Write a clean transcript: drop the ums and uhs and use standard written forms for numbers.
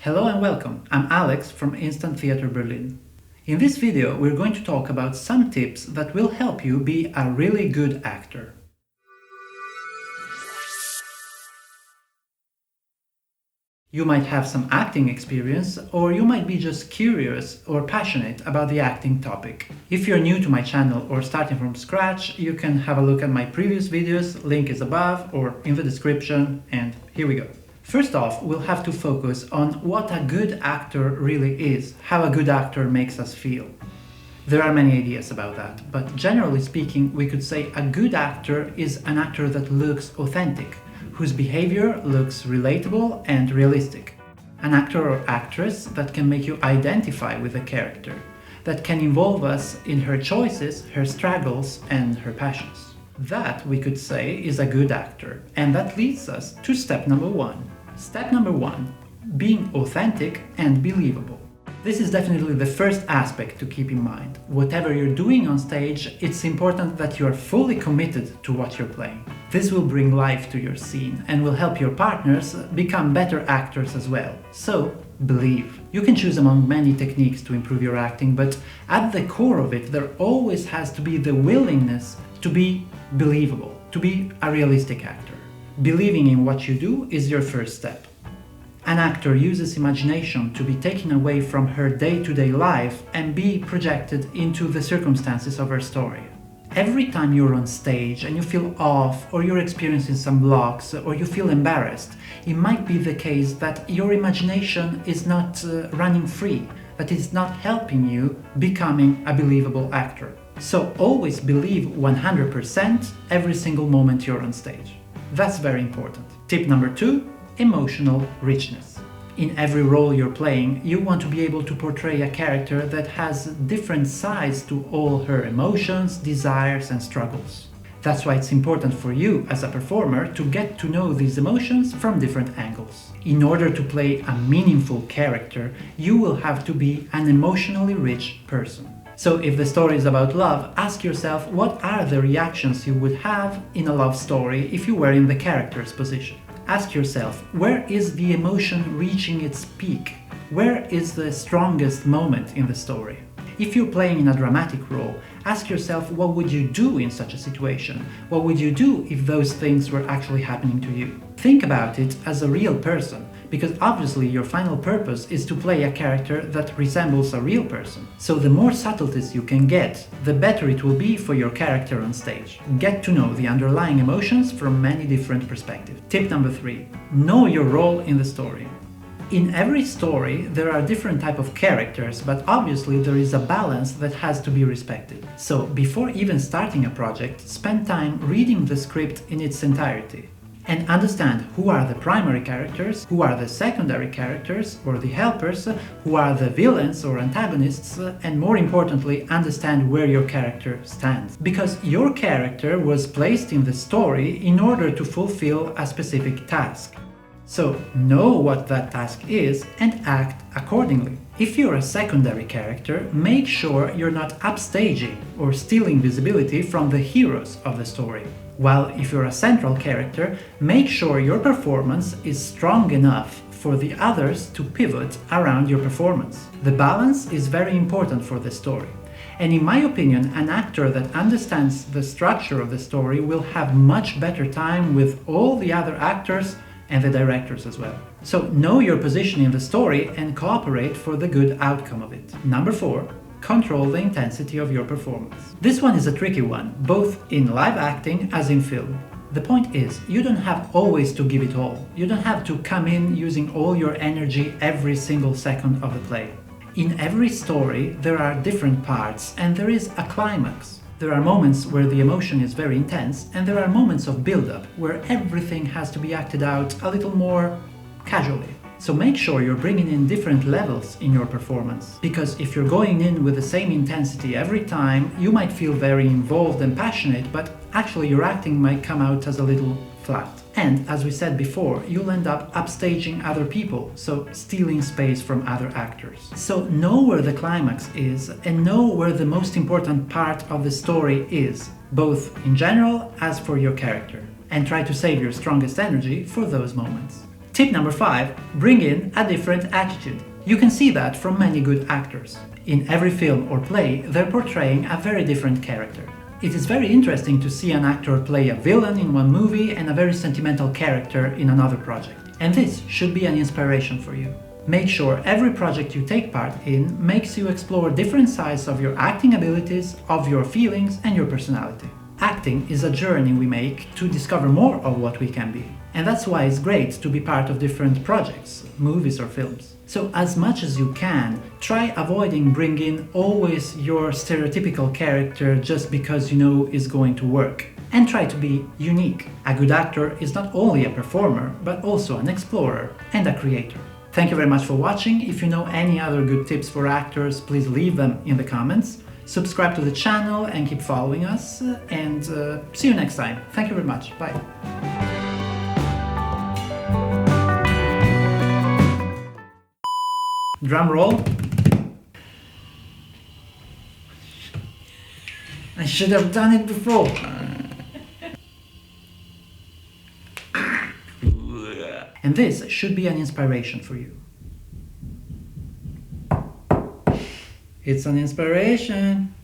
Hello and welcome, I'm Alex from Instant Theatre Berlin. In this video we're going to talk about some tips that will help you be a really good actor. You might have some acting experience, or you might be just curious or passionate about the acting topic. If you're new to my channel or starting from scratch, you can have a look at my previous videos, link is above or in the description, and here we go. First off, we'll have to focus on what a good actor really is, how a good actor makes us feel. There are many ideas about that, but generally speaking, we could say a good actor is an actor that looks authentic, whose behavior looks relatable and realistic. An actor or actress that can make you identify with a character, that can involve us in her choices, her struggles, and her passions. That, we could say, is a good actor, and that leads us to step number one. Step number one, being authentic and believable. This is definitely the first aspect to keep in mind. Whatever you're doing on stage, it's important that you are fully committed to what you're playing. This will bring life to your scene and will help your partners become better actors as well. So, believe. You can choose among many techniques to improve your acting, but at the core of it, there always has to be the willingness to be believable, to be a realistic actor. Believing in what you do is your first step. An actor uses imagination to be taken away from her day-to-day life and be projected into the circumstances of her story. Every time you're on stage and you feel off, or you're experiencing some blocks, or you feel embarrassed, it might be the case that your imagination is not running free, that it's not helping you becoming a believable actor. So always believe 100% every single moment you're on stage. That's very important. Tip number two, emotional richness. In every role you're playing, you want to be able to portray a character that has different sides to all her emotions, desires, and struggles. That's why it's important for you as a performer to get to know these emotions from different angles. In order to play a meaningful character, you will have to be an emotionally rich person. So if the story is about love, ask yourself what are the reactions you would have in a love story if you were in the character's position. Ask yourself, where is the emotion reaching its peak? Where is the strongest moment in the story? If you're playing in a dramatic role, ask yourself what would you do in such a situation? What would you do if those things were actually happening to you? Think about it as a real person, because obviously your final purpose is to play a character that resembles a real person. So the more subtleties you can get, the better it will be for your character on stage. Get to know the underlying emotions from many different perspectives. Tip number three, know your role in the story. In every story, there are different types of characters, but obviously there is a balance that has to be respected. So before even starting a project, spend time reading the script in its entirety and understand who are the primary characters, who are the secondary characters or the helpers, who are the villains or antagonists, and more importantly, understand where your character stands. Because your character was placed in the story in order to fulfill a specific task. So know what that task is and act accordingly. If you're a secondary character, make sure you're not upstaging or stealing visibility from the heroes of the story. While if you're a central character, make sure your performance is strong enough for the others to pivot around your performance. The balance is very important for the story. And in my opinion, an actor that understands the structure of the story will have much better time with all the other actors and the directors as well. So know your position in the story and cooperate for the good outcome of it. Number four, control the intensity of your performance. This one is a tricky one, both in live acting as in film. The point is, you don't have always to give it all. You don't have to come in using all your energy every single second of the play. In every story, there are different parts and there is a climax. There are moments where the emotion is very intense, and there are moments of build-up where everything has to be acted out a little more casually. So make sure you're bringing in different levels in your performance, because if you're going in with the same intensity every time, you might feel very involved and passionate, but actually your acting might come out as a little flat. And as we said before, you'll end up upstaging other people, so stealing space from other actors. So know where the climax is and know where the most important part of the story is, both in general as for your character. And try to save your strongest energy for those moments. Tip number 5. Bring in a different attitude. You can see that from many good actors. In every film or play, they're portraying a very different character. It is very interesting to see an actor play a villain in one movie and a very sentimental character in another project. And this should be an inspiration for you. Make sure every project you take part in makes you explore different sides of your acting abilities, of your feelings, and your personality. Acting is a journey we make to discover more of what we can be. And that's why it's great to be part of different projects, movies or films. So as much as you can, try avoiding bringing always your stereotypical character just because you know is going to work. And try to be unique. A good actor is not only a performer, but also an explorer and a creator. Thank you very much for watching. If you know any other good tips for actors, please leave them in the comments. Subscribe to the channel and keep following us. And see you next time. Thank you very much. Bye. Drum roll. I should have done it before. And this should be an inspiration for you. It's an inspiration.